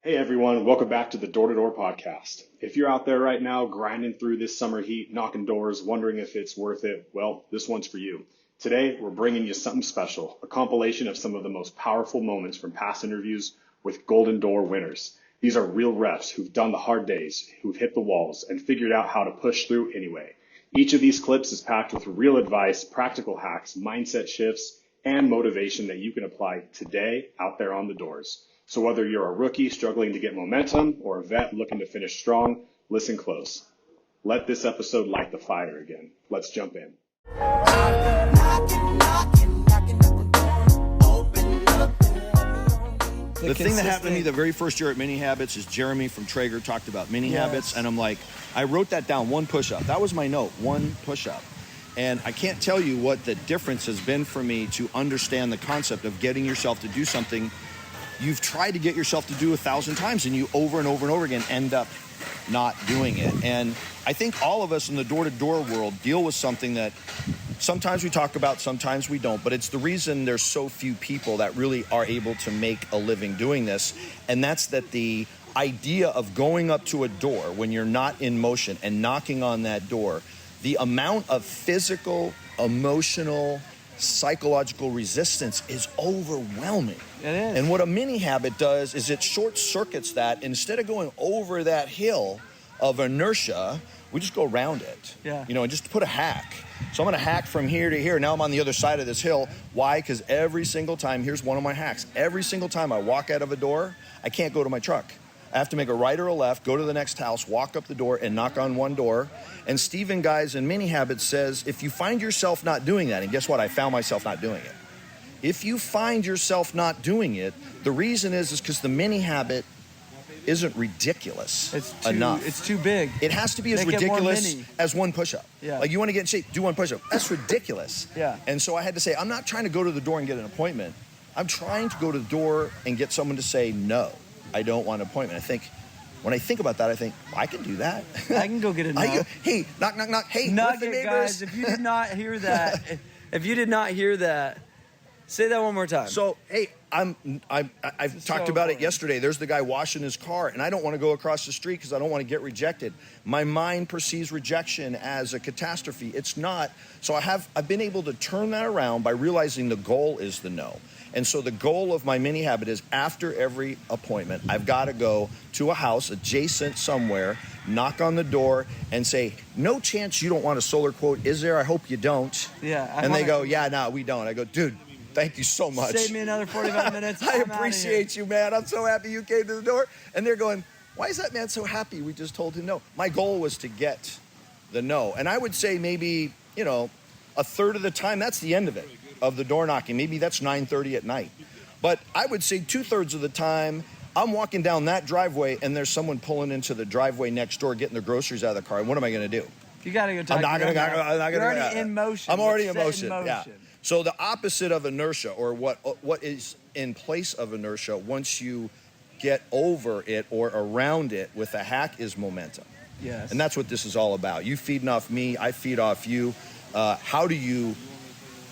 Hey everyone, welcome back to the Door-to-Door Podcast. If you're out there right now grinding through this summer heat, knocking doors, wondering if it's worth it, well, this one's for you. Today, we're bringing you something special, a compilation of some of the most powerful moments from past interviews with Golden Door winners. These are real reps who've done the hard days, who've hit the walls, and figured out how to push through anyway. Each of these clips is packed with real advice, practical hacks, mindset shifts, and motivation that you can apply today out there on the doors. So whether you're a rookie struggling to get momentum or a vet looking to finish strong, listen close. Let this episode light the fire again. Let's jump in. The thing that happened to me the very first year at Mini Habits is Jeremy from Traeger talked about mini habits, and I'm like, I wrote that down, one push-up. That was my note, one push-up. And I can't tell you what the difference has been for me to understand the concept of getting yourself to do something you've tried to get yourself to do 1,000 times, and you over and over and over again end up not doing it. And I think all of us in the door-to-door world deal with something that sometimes we talk about, sometimes we don't, but it's the reason there's so few people that really are able to make a living doing this. And that's that the idea of going up to a door when you're not in motion and knocking on that door, the amount of physical, emotional, psychological resistance is overwhelming. It is. And what a mini habit does is it short circuits that. Instead of going over that hill of inertia, we just go around it. Yeah. And just put a hack. So I'm going to hack from here to here. Now I'm on the other side of this hill. Why? Because every single time, here's one of my hacks. Every single time I walk out of a door, I can't go to my truck. I have to make a right or a left, go to the next house, walk up the door, and knock on one door. And Stephen Guys in Mini Habits says, if you find yourself not doing that, and guess what? I found myself not doing it. If you find yourself not doing it, the reason is because the mini habit isn't ridiculous enough. It's too big. It has to be as ridiculous as one push-up. Yeah. Like, you want to get in shape, do one push-up. That's ridiculous. Yeah. And so I had to say, I'm not trying to go to the door and get an appointment. I'm trying to go to the door and get someone to say, no, I don't want an appointment. When I think about that, I think, I can do that. I can go get a no. Hey, knock, knock, knock. Hey, Nugget, the neighbors? guys, if you did not hear that, say that one more time. So, hey, I've talked about it yesterday. There's the guy washing his car, and I don't want to go across the street because I don't want to get rejected. My mind perceives rejection as a catastrophe. It's not. So I've been able to turn that around by realizing the goal is the no. And so the goal of my mini habit is after every appointment, I've got to go to a house adjacent somewhere, knock on the door, and say, no chance you don't want a solar quote, is there? I hope you don't. Yeah. And they go, yeah, no, we don't. I go, dude, thank you so much. Save me another 45 minutes. I appreciate you, man. I'm so happy you came to the door. And they're going, why is that man so happy we just told him no? My goal was to get the no. And I would say maybe, a third of the time, that's the end of it, of the door knocking. Maybe that's 9:30 at night. But I would say 2/3 of the time, I'm walking down that driveway and there's someone pulling into the driveway next door, getting their groceries out of the car. And what am I going to do? You got to go talk. You're already in motion. I'm already in motion. Yeah. So the opposite of inertia, or what is in place of inertia, once you get over it or around it with a hack, is momentum. Yes. And that's what this is all about. You feeding off me, I feed off you. How do you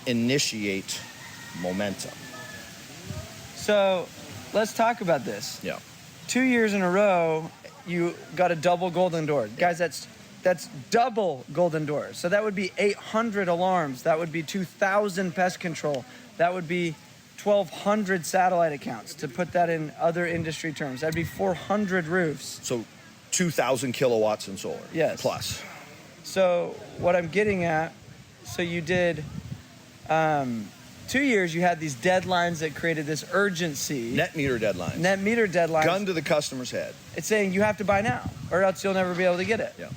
initiate momentum? So let's talk about this. Yeah. 2 years in a row, you got a double golden door. Guys, that's double golden doors. So that would be 800 alarms. That would be 2,000 pest control. That would be 1,200 satellite accounts. To put that in other industry terms, that'd be 400 roofs. So 2,000 kilowatts in solar. Yes. Plus. So what I'm getting at, so you did 2 years, you had these deadlines that created this urgency. Net meter deadlines. Net meter deadlines. Gun to the customer's head. It's saying you have to buy now or else you'll never be able to get it. Yeah.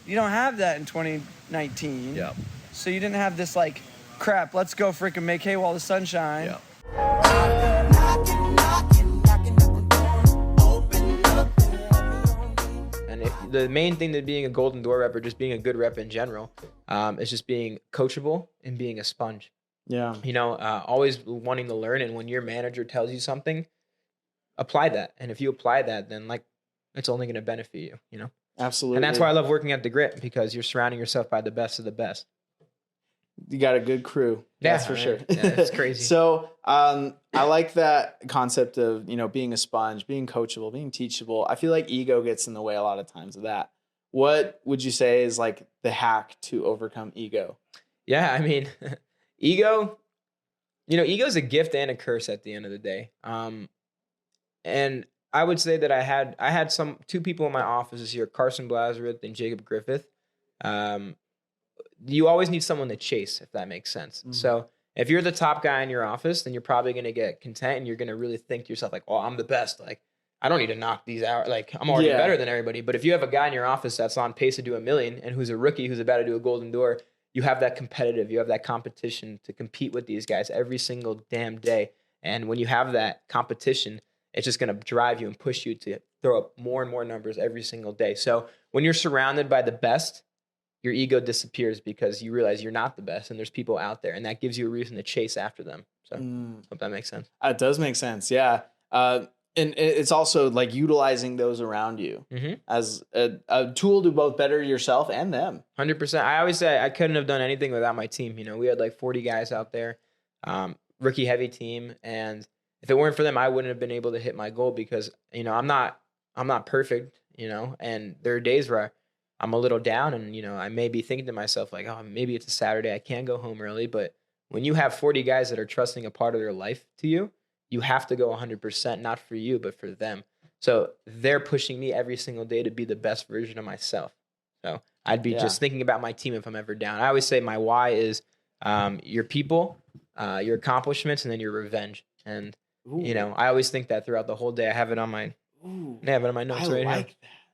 You don't have that in 2019. Yeah. So you didn't have this like, crap, let's go freaking make hay while the sun shines. Yeah. And the main thing to being a golden door rep or just being a good rep in general is just being coachable and being a sponge. Yeah. Always wanting to learn. And when your manager tells you something, apply that. And if you apply that, then it's only going to benefit you, Absolutely. And that's why I love working at The Grit, because you're surrounding yourself by the best of the best. You got a good crew. That's for sure. Yeah, it's crazy. So I like that concept of, being a sponge, being coachable, being teachable. I feel like ego gets in the way a lot of times of that. What would you say is like the hack to overcome ego? Yeah, I mean, ego, ego is a gift and a curse at the end of the day. And I would say that I had two people in my office this year, Carson Blazareth and Jacob Griffith. You always need someone to chase, if that makes sense. Mm-hmm. So if you're the top guy in your office, then you're probably going to get content and you're going to really think to yourself like, oh, I'm the best. Like, I don't need to knock these out. Like, I'm already better than everybody. But if you have a guy in your office that's on pace to do $1 million and who's a rookie who's about to do a golden door, you have that competition to compete with these guys every single damn day. And when you have that competition, it's just going to drive you and push you to throw up more and more numbers every single day. So when you're surrounded by the best, your ego disappears because you realize you're not the best and there's people out there, and that gives you a reason to chase after them. So hope that makes sense. It does make sense. Yeah. And it's also like utilizing those around you as a tool to both better yourself and them. 100%. I always say I couldn't have done anything without my team. We had like 40 guys out there, rookie heavy team. And if it weren't for them, I wouldn't have been able to hit my goal because, I'm not perfect, and there are days where I'm a little down and, I may be thinking to myself like, oh, maybe it's a Saturday. I can't go home early. But when you have 40 guys that are trusting a part of their life to you, you have to go 100%, not for you, but for them. So they're pushing me every single day to be the best version of myself. So I'd be just thinking about my team if I'm ever down. I always say my why is your people, your accomplishments, and then your revenge. And, I always think that throughout the whole day. I have it on my notes right here.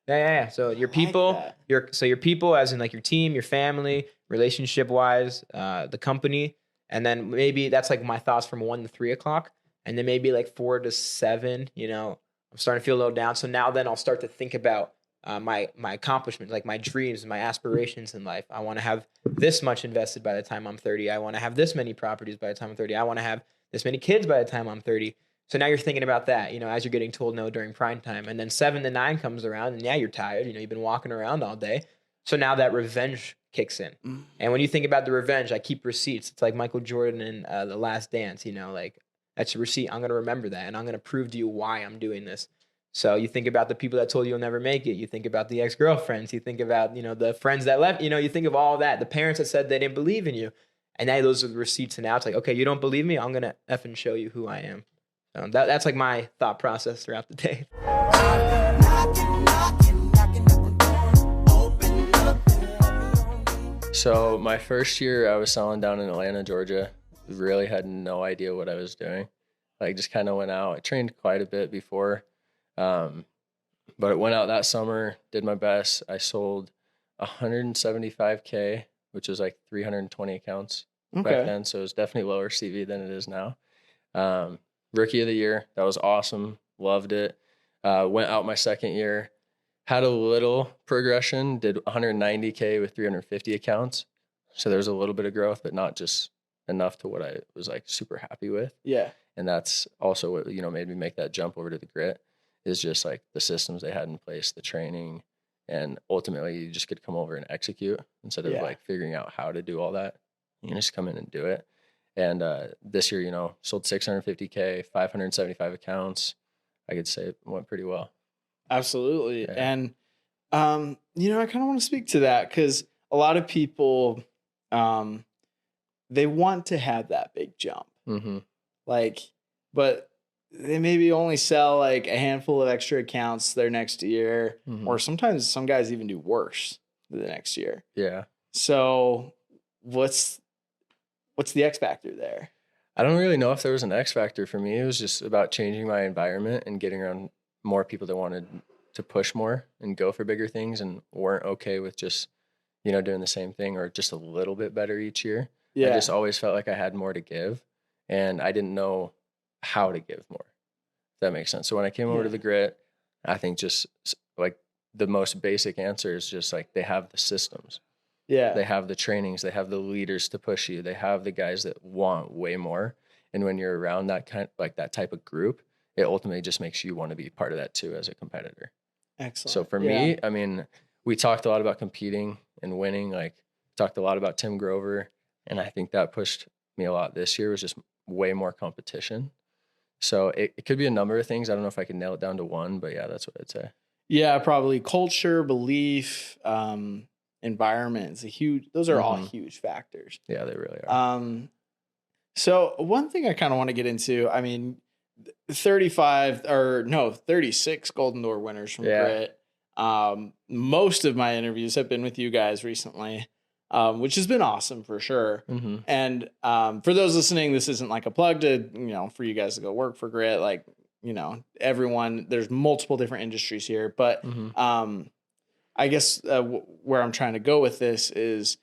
Yeah. So your people, your people as in like your team, your family, relationship wise, the company. And then maybe that's like my thoughts from 1 to 3 o'clock. And then maybe like 4 to 7, I'm starting to feel a little down. So now then I'll start to think about my accomplishments, like my dreams and my aspirations in life. I want to have this much invested by the time I'm 30. I want to have this many properties by the time I'm 30. I want to have this many kids by the time I'm 30. So now you're thinking about that, as you're getting told no during prime time. And then 7 to 9 comes around and you're tired. You've been walking around all day. So now that revenge kicks in. And when you think about the revenge, I keep receipts. It's like Michael Jordan in The Last Dance, like that's a receipt. I'm going to remember that. And I'm going to prove to you why I'm doing this. So you think about the people that told you you'll never make it. You think about the ex-girlfriends. You think about, the friends that left. You think of all that. The parents that said they didn't believe in you. And now those are the receipts. And now it's like, okay, you don't believe me? I'm going to effing show you who I am. So that's like my thought process throughout the day. So my first year I was selling down in Atlanta, Georgia. Really had no idea what I was doing. Like just kind of went out. I trained quite a bit before. But it went out that summer, did my best. I sold 175K, which was like 320 accounts back then. So it was definitely lower CV than it is now. Rookie of the year. That was awesome. Loved it. Went out my second year. Had a little progression. Did 190K with 350 accounts. So there was a little bit of growth, but not just enough to what I was like super happy with. Yeah. And that's also what, made me make that jump over to the grit is just like the systems they had in place, the training, and ultimately you just could come over and execute instead of like figuring out how to do all that. You can just come in and do it. And this year, sold 650K, 575 accounts. I could say it went pretty well. Absolutely. Yeah. And, I kind of want to speak to that because a lot of people, they want to have that big jump. Mm-hmm. But they maybe only sell like a handful of extra accounts their next year, or sometimes some guys even do worse the next year. Yeah. So what's the X factor there? I don't really know if there was an X factor for me. It was just about changing my environment and getting around more people that wanted to push more and go for bigger things and weren't okay with just, doing the same thing or just a little bit better each year. Yeah. I just always felt like I had more to give and I didn't know how to give more, if that makes sense. So when I came over to the grit, I think just like the most basic answer is just like they have the systems. Yeah. They have the trainings, they have the leaders to push you. They have the guys that want way more. And when you're around that that type of group, it ultimately just makes you want to be part of that too as a competitor. Excellent. So for me, I mean, we talked a lot about competing and winning, talked a lot about Tim Grover, And I think that pushed me a lot this year, was just way more competition. So it could be a number of things. I don't know if I can nail it down to one, but yeah, that's what I'd say. Yeah, probably culture, belief, environment is those are all huge factors. Yeah, they really are. So one thing I kind of want to get into, I mean, 36 Golden Door winners from Grit. Most of my interviews have been with you guys recently, which has been awesome for sure. Mm-hmm. And for those listening, this isn't like a plug to, for you guys to go work for Grit. Like, everyone, there's multiple different industries here. But I guess where I'm trying to go with this is,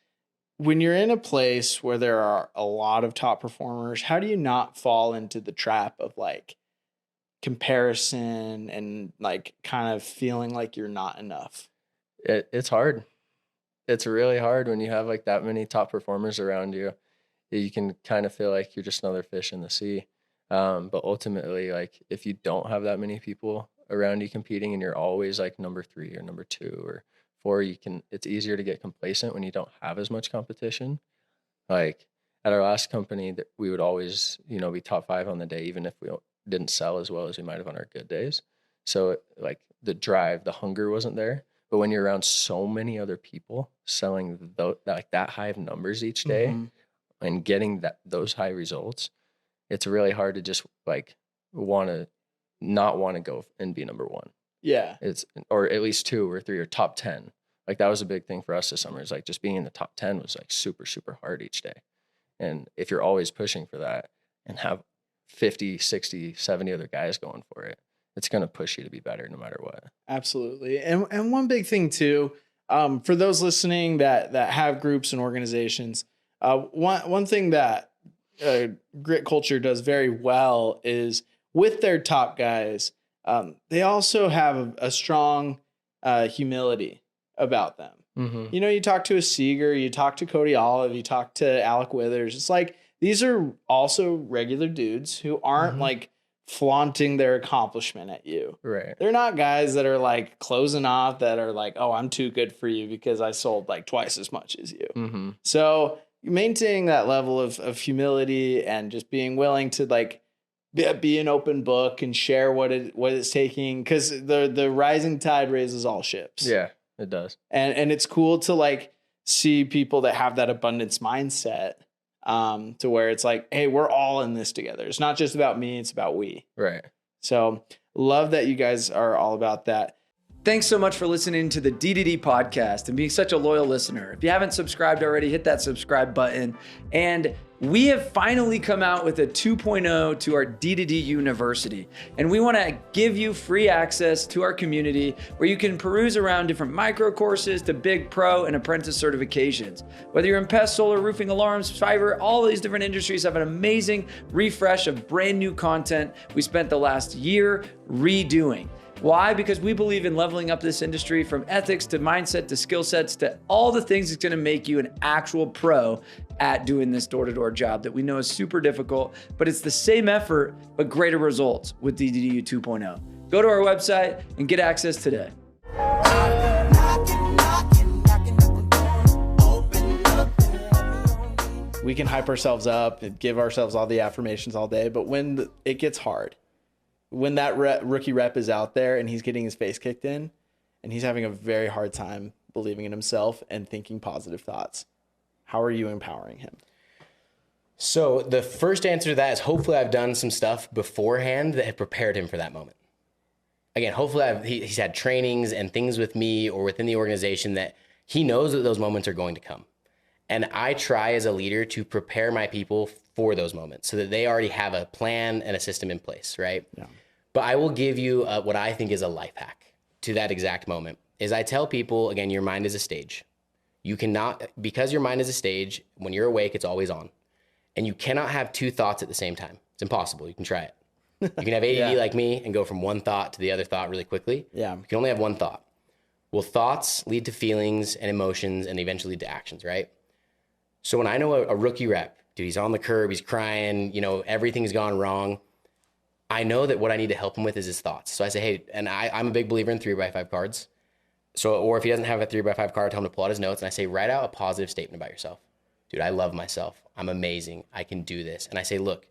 when you're in a place where there are a lot of top performers, how do you not fall into the trap of like comparison and like kind of feeling like you're not enough? It's hard. It's really hard when you have like that many top performers around you. You can kind of feel like you're just another fish in the sea. But ultimately, like if you don't have that many people around you competing and you're always like number 3 or number 2 or 4, it's easier to get complacent when you don't have as much competition. Like at our last company, that we would always, be top 5 on the day, even if we didn't sell as well as we might have on our good days. So like the drive, the hunger wasn't there. But when you're around so many other people selling that high of numbers each day and getting those high results, it's really hard to just like not want to go and be number 1. Yeah. Or at least 2 or 3 or top 10. Like that was a big thing for us this summer. It's like just being in the top 10 was like super, super hard each day. And if you're always pushing for that and have 50, 60, 70 other guys going for it, it's going to push you to be better no matter what. Absolutely. And one big thing too, for those listening that have groups and organizations, one thing that Grit Culture does very well is with their top guys, they also have a strong humility about them. Mm-hmm. You talk to a Seeger, you talk to Cody Olive, you talk to Alec Withers. It's like, these are also regular dudes who aren't like flaunting their accomplishment at you. Right. They're not guys that are like closing off, that are like, oh, I'm too good for you because I sold like twice as much as you. Mm-hmm. So maintaining that level of humility and just being willing to like be an open book and share what it's taking, because the rising tide raises all ships. Yeah, it does. And it's cool to like see people that have that abundance mindset, to where it's like, hey, we're all in this together. It's not just about me, it's about we. Right. So love that you guys are all about that. Thanks so much for listening to the D2D podcast and being such a loyal listener. If you haven't subscribed already, hit that subscribe button. And we have finally come out with a 2.0 to our D2D University. And we want to give you free access to our community where you can peruse around different micro courses to big pro and apprentice certifications. Whether you're in pest, solar, roofing, alarms, fiber, all these different industries have an amazing refresh of brand new content we spent the last year redoing. Why? Because we believe in leveling up this industry from ethics to mindset to skill sets to all the things that's going to make you an actual pro at doing this door-to-door job that we know is super difficult, but it's the same effort, but greater results with DDU 2.0. Go to our website and get access today. We can hype ourselves up and give ourselves all the affirmations all day, but when it gets hard, when that rookie rep is out there and he's getting his face kicked in and he's having a very hard time believing in himself and thinking positive thoughts, how are you empowering him? So the first answer to that is hopefully I've done some stuff beforehand that have prepared him for that moment. Again, hopefully he's had trainings and things with me or within the organization that he knows that those moments are going to come. And I try as a leader to prepare my people for those moments so that they already have a plan and a system in place, right? Yeah. But I will give you what I think is a life hack to that exact moment. Is I tell people, again, your mind is a stage. You cannot, because your mind is a stage, when you're awake, it's always on. And you cannot have 2 thoughts at the same time. It's impossible. You can try it. You can have ADD like me and go from one thought to the other thought really quickly. Yeah. You can only have one thought. Well, thoughts lead to feelings and emotions and eventually lead to actions, right? So when I know a rookie rep, dude, he's on the curb, he's crying, everything's gone wrong. I know that what I need to help him with is his thoughts. So I say, hey, and I'm a big believer in 3x5 cards. So, or if he doesn't have a 3x5 card, I tell him to pull out his notes and I say, write out a positive statement about yourself. dude, I love myself. I'm amazing. I can do this. And I say, look,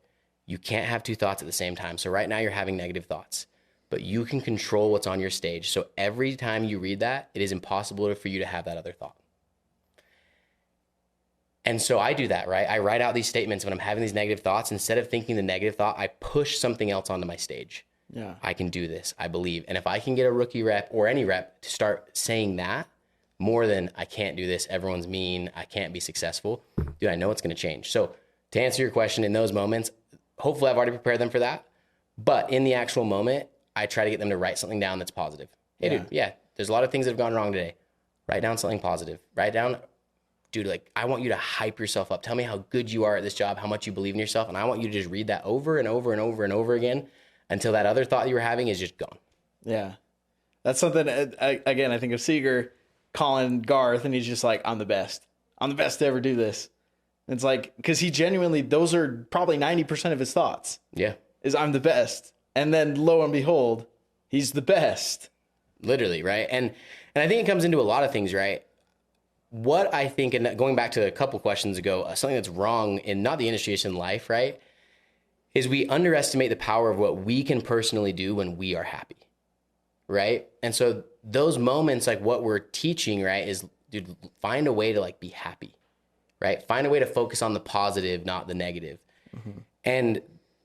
you can't have two thoughts at the same time. So right now you're having negative thoughts, but you can control what's on your stage. So every time you read that, it is impossible for you to have that other thought. And so I do that, right? I write out these statements when I'm having these negative thoughts. Instead of thinking the negative thought, I push something else onto my stage. Yeah. I can do this. I believe. And if I can get a rookie rep or any rep to start saying that more than I can't do this, everyone's mean, I can't be successful, dude, I know it's going to change. So to answer your question, in those moments, hopefully I've already prepared them for that. But in the actual moment, I try to get them to write something down that's positive. Hey, dude, there's a lot of things that have gone wrong today. Write down something positive. Write down, dude, like, I want you to hype yourself up. Tell me how good you are at this job, how much you believe in yourself. And I want you to just read that over and over and over and over again until that other thought you were having is just gone. Yeah. That's something, again, I think of Seeger calling Garth, and he's just like, I'm the best. I'm the best to ever do this. And it's like, because he genuinely, those are probably 90% of his thoughts. Yeah. Is I'm the best. And then lo and behold, he's the best. Literally, right? And I think it comes into a lot of things, right? What I think, and going back to a couple questions ago, something that's wrong in not the industry, it's in life, right? Is we underestimate the power of what we can personally do when we are happy, right? And so those moments, like what we're teaching, right, is, dude, find a way to like be happy, right? Find a way to focus on the positive, not the negative. Mm-hmm. And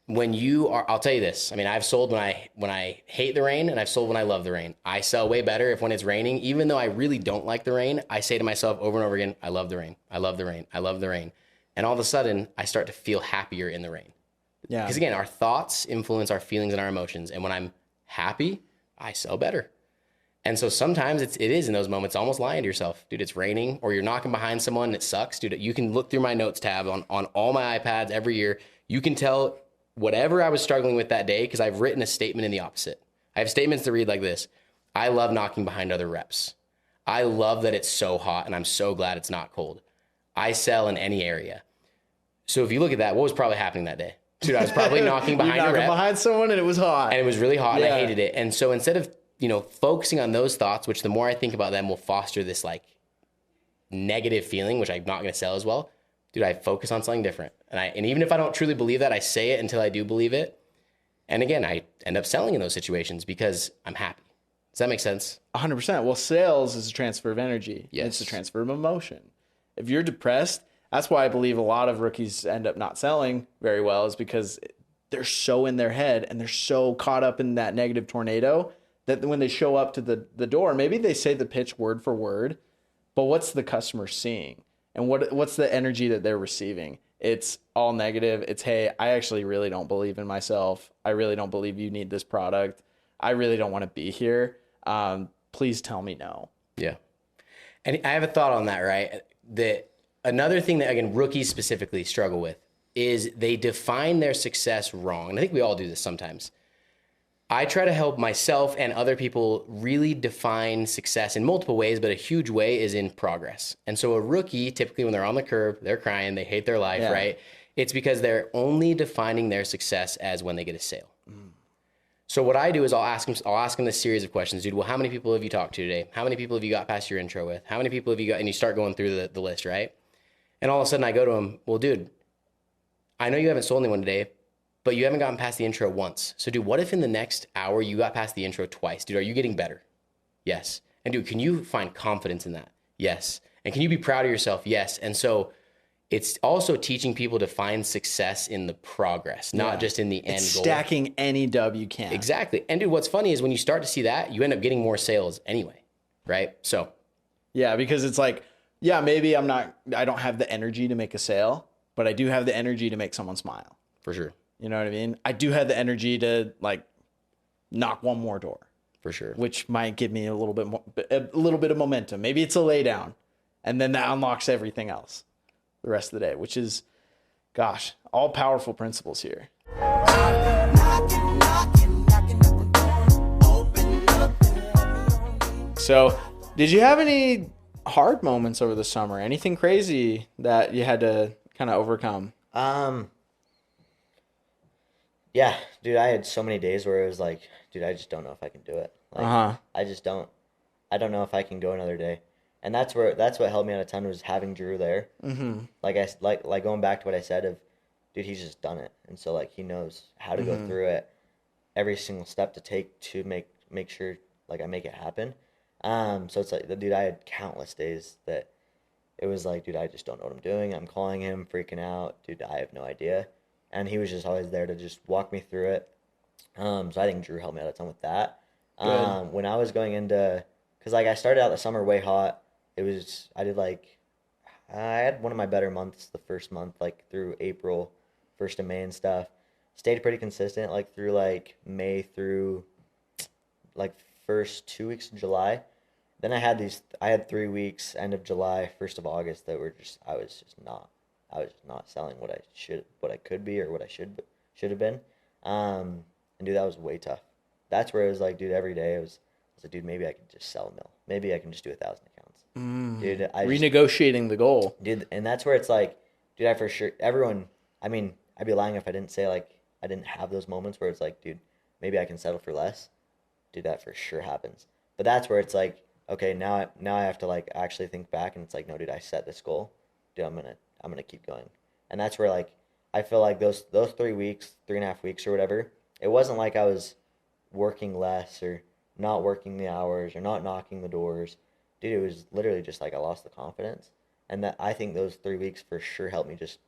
when you are, I'll tell you this. I mean, I've sold when I hate the rain, and I've sold when I love the rain. I sell way better if when it's raining, even though I really don't like the rain, I say to myself over and over again, I love the rain. I love the rain. I love the rain. And all of a sudden I start to feel happier in the rain. Yeah. Because again, our thoughts influence our feelings and our emotions. And when I'm happy, I sell better. And so sometimes it is in those moments almost lying to yourself. Dude, it's raining, or you're knocking behind someone and it sucks. Dude, you can look through my notes tab on all my iPads every year. You can tell whatever I was struggling with that day, because I've written a statement in the opposite. I have statements that read like this. I love knocking behind other reps. I love that it's so hot, and I'm so glad it's not cold. I sell in any area. So if you look at that, what was probably happening that day? Dude, I was probably knocking behind a rep. Behind someone, and it was hot. And it was really hot, and I hated it. And so instead of, focusing on those thoughts, which the more I think about them will foster this like negative feeling, which I'm not going to sell as well. Dude, I focus on something different. And even if I don't truly believe that, I say it until I do believe it. And again, I end up selling in those situations because I'm happy. Does that make sense? 100%. Well, sales is a transfer of energy. Yes. It's a transfer of emotion. If you're depressed, that's why I believe a lot of rookies end up not selling very well, is because they're so in their head and they're so caught up in that negative tornado that when they show up to the door, maybe they say the pitch word for word, but what's the customer seeing? And what's the energy that they're receiving? It's all negative. It's, hey, I actually really don't believe in myself. I really don't believe you need this product. I really don't want to be here. Please tell me no. Yeah. And I have a thought on that, right? That another thing that, again, rookies specifically struggle with is they define their success wrong. And I think we all do this sometimes. I try to help myself and other people really define success in multiple ways, but a huge way is in progress. And so a rookie, typically when they're on the curb, they're crying, they hate their life, right? It's because they're only defining their success as when they get a sale. Mm. So what I do is I'll ask them this series of questions, dude. Well, how many people have you talked to today? How many people have you got past your intro with? How many people have you got? And you start going through the list, right? And all of a sudden I go to them, well, dude, I know you haven't sold anyone today, but you haven't gotten past the intro once. So dude, what if in the next hour you got past the intro twice? Dude, are you getting better? Yes. And dude, can you find confidence in that? Yes. And can you be proud of yourself? Yes. And so it's also teaching people to find success in the progress, not just in the end goal. Stacking any dub you can. Exactly. And dude, what's funny is when you start to see that, you end up getting more sales anyway, right? So. Yeah, because it's like, yeah, maybe I don't have the energy to make a sale, but I do have the energy to make someone smile. For sure. You know what I mean? I do have the energy to like knock one more door. For sure. Which might give me a little bit of momentum. Maybe it's a lay down, and then that unlocks everything else the rest of the day, which is, gosh, all powerful principles here. So, did you have any hard moments over the summer? Anything crazy that you had to kind of overcome? Yeah, dude, I had so many days where it was like, dude, I just don't know if I can do it. Like, I just don't. I don't know if I can go another day. And that's what helped me out a ton was having Drew there. Mm-hmm. Like going back to what I said of, dude, he's just done it. And so like he knows how to go through it, every single step to take to make sure like I make it happen. So it's like, dude, I had countless days that it was like, dude, I just don't know what I'm doing. I'm calling him, freaking out. Dude, I have no idea. And he was just always there to just walk me through it. So I think Drew helped me out a ton with that. When I was going into, because like I started out the summer way hot. I had one of my better months the first month, like through April, 1st of May and stuff. Stayed pretty consistent, like through like May through like first 2 weeks of July. Then I had 3 weeks, end of July, 1st of August, that were just, I was just not selling what I could be or what I should have been. And dude, that was way tough. That's where it was like, dude, every day I was like, dude, maybe I can just sell a mill. Maybe I can just do 1,000 accounts. Dude, renegotiating the goal. Dude, and that's where it's like, dude, I for sure, everyone, I mean, I'd be lying if I didn't say like, I didn't have those moments where it's like, dude, maybe I can settle for less. Dude, that for sure happens. But that's where it's like, okay, now I have to like actually think back, and it's like, no, dude, I set this goal. Dude, I'm gonna keep going. And that's where like I feel like those 3 weeks, 3.5 weeks or whatever, it wasn't like I was working less or not working the hours or not knocking the doors. Dude, it was literally just like I lost the confidence. And that I think those 3 weeks for sure helped me just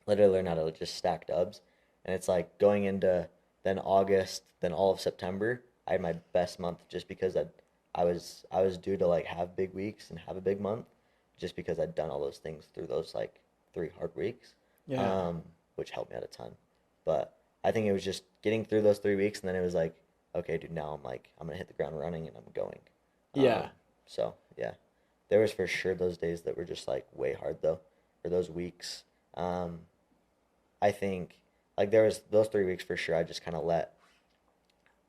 literally learn how to just stack dubs. And it's like going into then August, then all of September, I had my best month just because I was due to like have big weeks and have a big month just because I'd done all those things through those like 3 hard weeks. Yeah. Which helped me out a ton. But I think it was just getting through those 3 weeks, and then it was like, okay, dude, now I'm gonna hit the ground running and I'm going. Yeah. So yeah, there was for sure those days that were just like way hard though, for those weeks. I think like there was those 3 weeks for sure. I just kind of let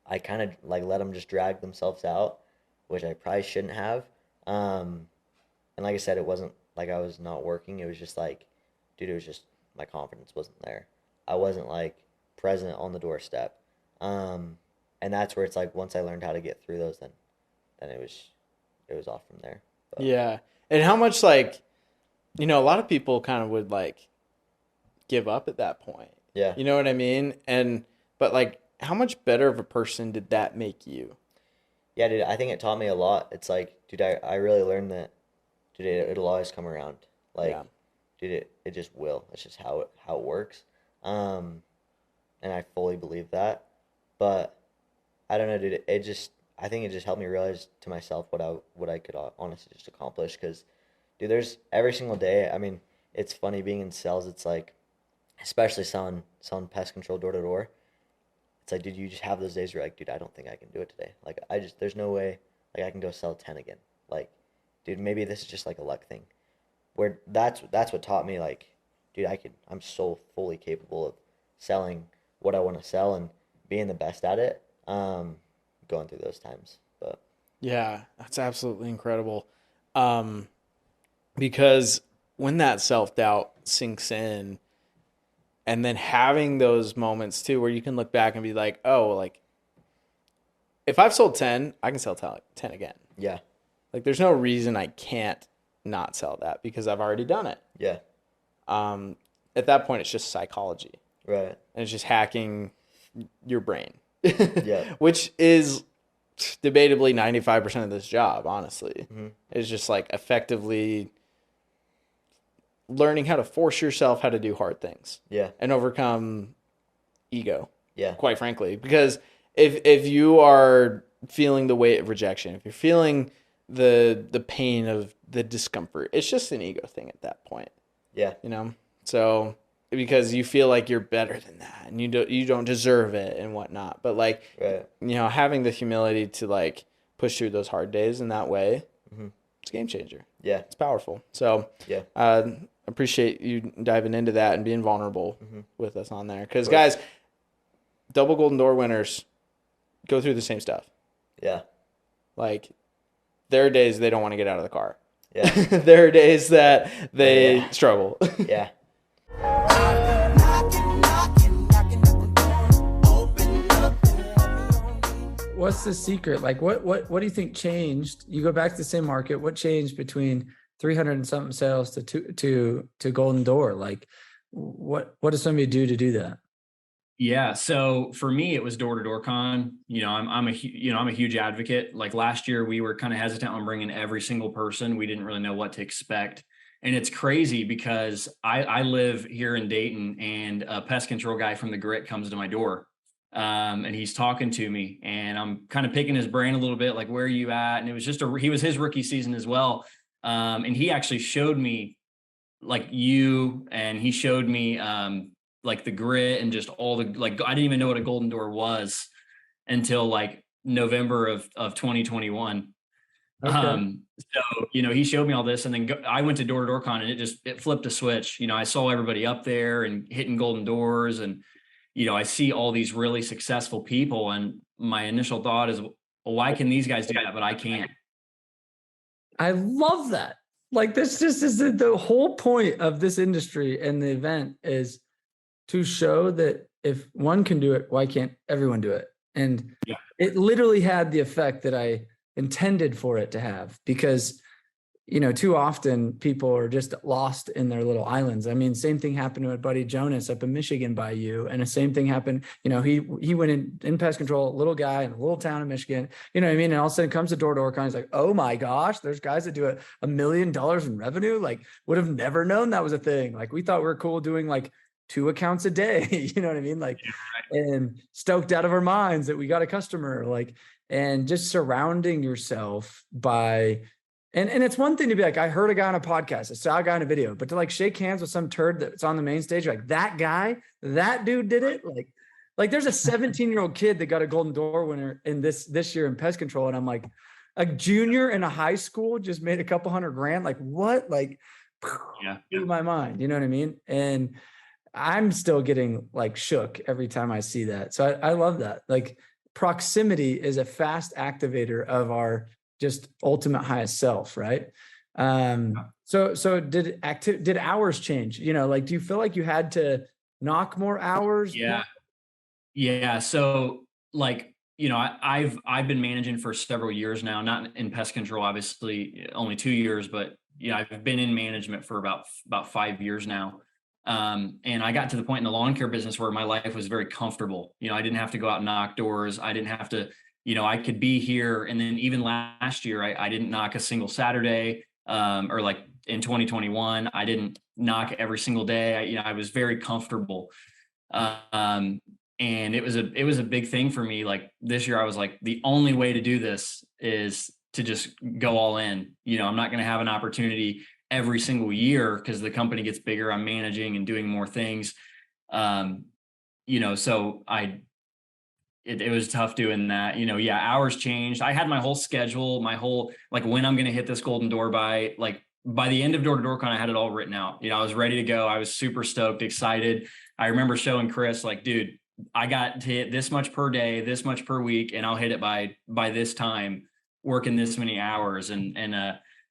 them just drag themselves out, which I probably shouldn't have. And like I said, it wasn't like I was not working. It was just like, dude, it was just my confidence wasn't there. I wasn't like present on the doorstep. And that's where it's like once I learned how to get through those, then it was off from there. But. Yeah. And how much like, a lot of people kind of would like give up at that point. Yeah. You know what I mean? But like, how much better of a person did that make you? Yeah, dude, I think it taught me a lot. It's like, dude, I really learned that, dude, it'll always come around. Like, yeah. Dude, it just will. It's just how it works. And I fully believe that. But I don't know, dude. I think it just helped me realize to myself what I could honestly just accomplish. Because, dude, there's every single day. I mean, it's funny being in sales. It's like, especially selling pest control door to door. It's like, dude, you just have those days where you're like, dude, I don't think I can do it today. Like, there's no way, like, I can go sell 10 again. Like, dude, maybe this is just like a luck thing. Where that's what taught me, like, dude, I'm so fully capable of selling what I want to sell and being the best at it, going through those times. But yeah, that's absolutely incredible. Because when that self-doubt sinks in, and then having those moments too where you can look back and be like, oh, like if I've sold 10, I can sell 10 again. Yeah. Like there's no reason I can't not sell that because I've already done it. Yeah. At that point, it's just psychology. Right. And it's just hacking your brain. Yeah. Which is debatably 95% of this job, honestly. Mm-hmm. It's just like effectively learning how to force yourself how to do hard things. Yeah. And overcome ego. Yeah. Quite frankly. Because if you are feeling the weight of rejection, if you're feeling the pain of the discomfort, it's just an ego thing at that point. Yeah. So because you feel like you're better than that and you don't deserve it and whatnot. But like, right. Having the humility to like push through those hard days in that way, mm-hmm. It's a game changer. Yeah. It's powerful. So yeah. Appreciate you diving into that and being vulnerable mm-hmm. with us on there. Because guys, double golden door winners go through the same stuff. Yeah. Like there are days they don't want to get out of the car. Yeah. There are days that they struggle. Yeah. what's the secret? Like, what do you think changed? You go back to the same market. What changed between 300 and something sales to Golden Door? Like, what does somebody do to do that? Yeah. So for me, it was door-to-door con. I'm a huge advocate. Like last year, we were kind of hesitant on bringing every single person. We didn't really know what to expect. And it's crazy because I live here in Dayton, and a pest control guy from the Grit comes to my door. And he's talking to me, and I'm kind of picking his brain a little bit, like, where are you at? And it was he was his rookie season as well. And he actually showed me like and he showed me, like the Grit and just all the, like, I didn't even know what a Golden Door was until like November of 2021. Okay. So, he showed me all this, and then I went to door-to-door con, and it flipped a switch. I saw everybody up there and hitting Golden Doors, and, I see all these really successful people, and my initial thought is, well, why can these guys do that, but I can't? I love that. Like, this just is the whole point of this industry and the event is to show that if one can do it, why can't everyone do it? And it literally had the effect that I intended for it to have, because, too often people are just lost in their little islands. I mean, same thing happened to my buddy Jonas up in Michigan by you. And the same thing happened, he went in pest control, a little guy in a little town in Michigan, you know what I mean? And all of a sudden comes to door-to-door con, he's like, oh my gosh, there's guys that do $1 million in revenue. Like, would have never known that was a thing. Like, we thought we were cool doing like 2 accounts a day, you know what I mean? Like, and stoked out of our minds that we got a customer, like, and just surrounding yourself by, and it's one thing to be like, I heard a guy on a podcast, I saw a guy in a video, but to like shake hands with some turd that's on the main stage, like that dude did it. Like there's a 17-year-old kid that got a Golden Door winner in this year in pest control. And I'm like, a junior in a high school just made a couple $100,000. Like, what? Like, blew my mind, you know what I mean? And I'm still getting like shook every time I see that. So I love that. Like, proximity is a fast activator of our just ultimate highest self, right? So did hours change? Like, do you feel like you had to knock more hours? Yeah. So like, I've been managing for several years now, not in pest control, obviously only 2 years, but I've been in management for about 5 years now. And I got to the point in the lawn care business where my life was very comfortable. I didn't have to go out and knock doors. I didn't have to, I could be here. And then even last year, I didn't knock a single Saturday, or like in 2021, I didn't knock every single day. I was very comfortable. And it was a big thing for me. Like this year, I was like, the only way to do this is to just go all in. I'm not going to have an opportunity every single year because the company gets bigger. I'm managing and doing more things. So it was tough doing that, hours changed. I had my whole schedule, like when I'm going to hit this Golden Door by the end of door-to-door con, I had it all written out. I was ready to go. I was super stoked, excited. I remember showing Chris, like, dude, I got to hit this much per day, this much per week, and I'll hit it by this time, working this many hours. And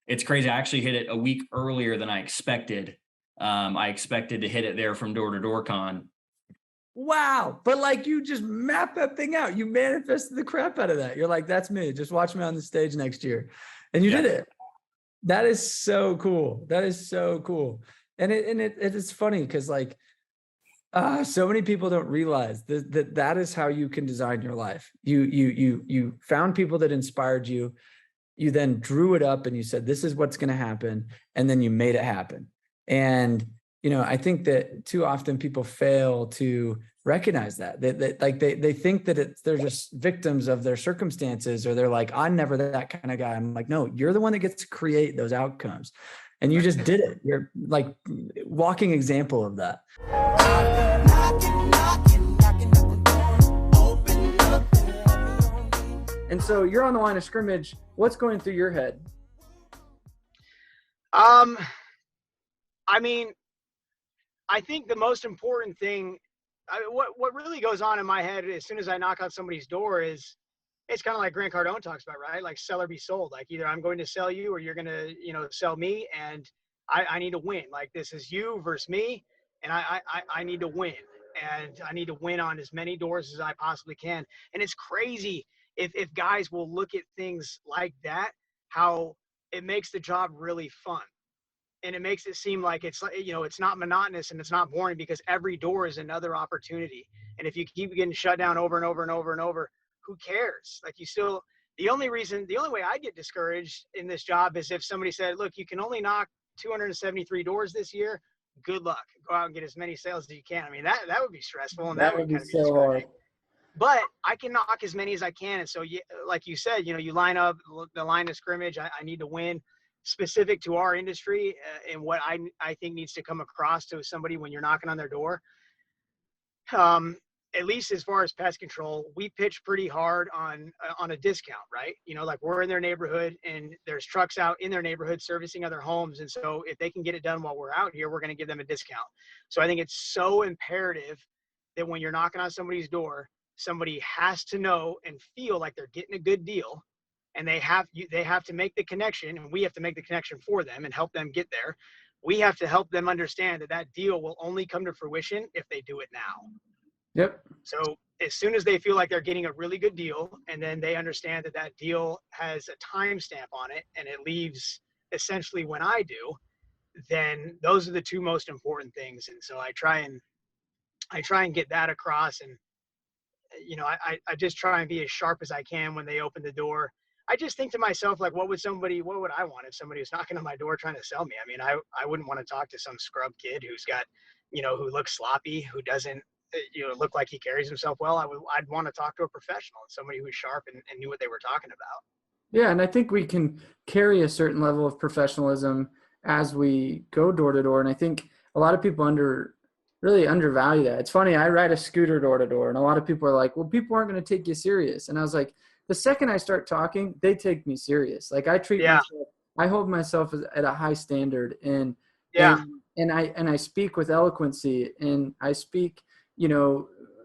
it's crazy. I actually hit it a week earlier than I expected. I expected to hit it there from door-to-door con. Wow. But like, you just mapped that thing out. You manifested the crap out of that. You're like, that's me. Just watch me on the stage next year. And you did it. That is so cool. That is so cool. And it is funny because like, so many people don't realize that is how you can design your life. You found people that inspired you. You then drew it up and you said, this is what's going to happen. And then you made it happen. And, I think that too often people fail to recognize that they think that they're just victims of their circumstances, or they're like, I'm never that kind of guy. I'm like, no, you're the one that gets to create those outcomes. And you just did it. You're like walking example of that. And so you're on the line of scrimmage. What's going through your head? I mean, I think the most important thing, what really goes on in my head as soon as I knock on somebody's door is, it's kind of like Grant Cardone talks about, right? Like sell or be sold. Like either I'm going to sell you or you're going to, sell me, and I need to win. Like this is you versus me, and I need to win, and I need to win on as many doors as I possibly can. And it's crazy. if guys will look at things like that, how it makes the job really fun. And it makes it seem like it's, it's not monotonous and it's not boring, because every door is another opportunity. And if you keep getting shut down over and over and over and over, who cares? Like, the only way I get discouraged in this job is if somebody said, look, you can only knock 273 doors this year. Good luck. Go out and get as many sales as you can. I mean, that would be stressful, and that would be kind of so hard. But I can knock as many as I can. And so, like you said, you line up the line of scrimmage. I need to win specific to our industry, and what I think needs to come across to somebody when you're knocking on their door. At least as far as pest control, we pitch pretty hard on a discount, right? Like, we're in their neighborhood and there's trucks out in their neighborhood servicing other homes. And so if they can get it done while we're out here, we're going to give them a discount. So I think it's so imperative that when you're knocking on somebody's door, somebody has to know and feel like they're getting a good deal, and they have to make the connection, and we have to make the connection for them and help them get there. We have to help them understand that deal will only come to fruition if they do it now. Yep. So as soon as they feel like they're getting a really good deal, and then they understand that deal has a timestamp on it and it leaves essentially when I do, then those are the two most important things. And so I try and get that across. And, I just try and be as sharp as I can when they open the door. I just think to myself, like, what would I want if somebody was knocking on my door trying to sell me? I mean, I wouldn't want to talk to some scrub kid who's got, who looks sloppy, who doesn't, look like he carries himself well. I'd want to talk to a professional, and somebody who's sharp and knew what they were talking about. Yeah, and I think we can carry a certain level of professionalism as we go door to door. And I think a lot of people really undervalue that. It's funny, I ride a scooter door to door, and a lot of people are like, well, people aren't going to take you serious. And I was like, the second I start talking, they take me serious. Like, I I hold myself at a high standard, and I speak with eloquency, and I speak,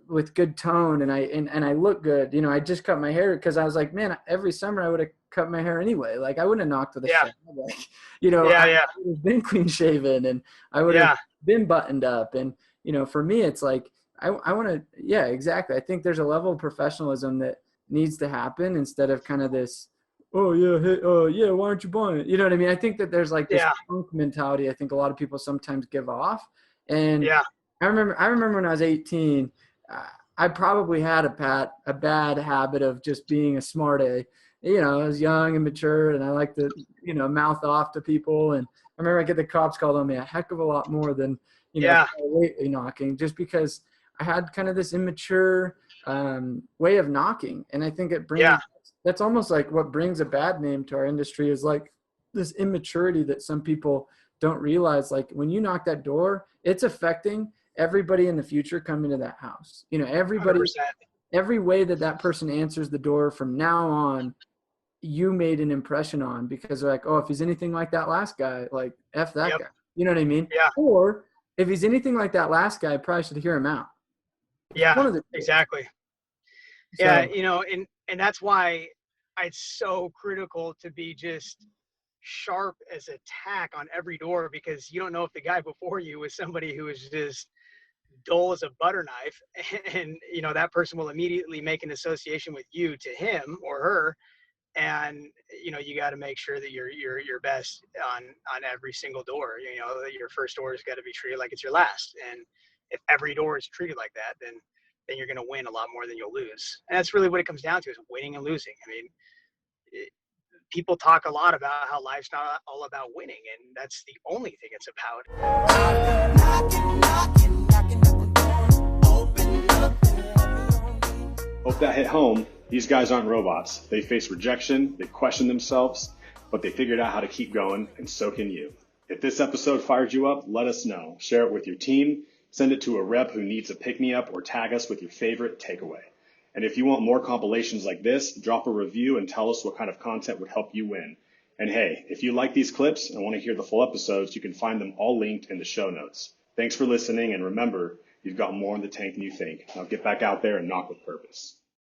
with good tone, and I look good. I just cut my hair because I was like, man, every summer I would have cut my hair anyway. Like, I wouldn't have knocked with a shave. Like, I would have been clean shaven, and I would have been buttoned up. And, for me, it's like, I want to, exactly. I think there's a level of professionalism that needs to happen instead of kind of this, oh yeah, hey, why aren't you buying it? You know what I mean? I think that there's like this punk mentality I think a lot of people sometimes give off. And I remember when I was 18, I probably had a bad habit of just being a smart A. I was young and mature, and I like to, mouth off to people. And I remember I get the cops called on me a heck of a lot more than, knocking, just because I had kind of this immature way of knocking. And I think it brings, that's almost like what brings a bad name to our industry, is like this immaturity that some people don't realize. Like, when you knock that door, it's affecting everybody in the future coming to that house. Everybody, 100%. Every way that person answers the door from now on, you made an impression on, because they're like, oh, if he's anything like that last guy, like, F that guy. You know what I mean? Yeah. Or if he's anything like that last guy, I probably should hear him out. Yeah, exactly. So, and that's why it's so critical to be just sharp as a tack on every door, because you don't know if the guy before you is somebody who is just dull as a butter knife, and that person will immediately make an association with you to him or her, and you got to make sure that you're your best on every single door. Your first door has got to be treated like it's your last, and if every door is treated like that, then you're going to win a lot more than you'll lose. And that's really what it comes down to, is winning and losing. I mean, people talk a lot about how life's not all about winning, and that's the only thing it's about. Hope that hit home. These guys aren't robots. They face rejection, they question themselves, but they figured out how to keep going, and so can you. If this episode fired you up, let us know. Share it with your team, send it to a rep who needs a pick-me-up, or tag us with your favorite takeaway. And if you want more compilations like this, drop a review and tell us what kind of content would help you win. And hey, if you like these clips and want to hear the full episodes, you can find them all linked in the show notes. Thanks for listening, and remember, you've got more in the tank than you think. Now get back out there and knock with purpose.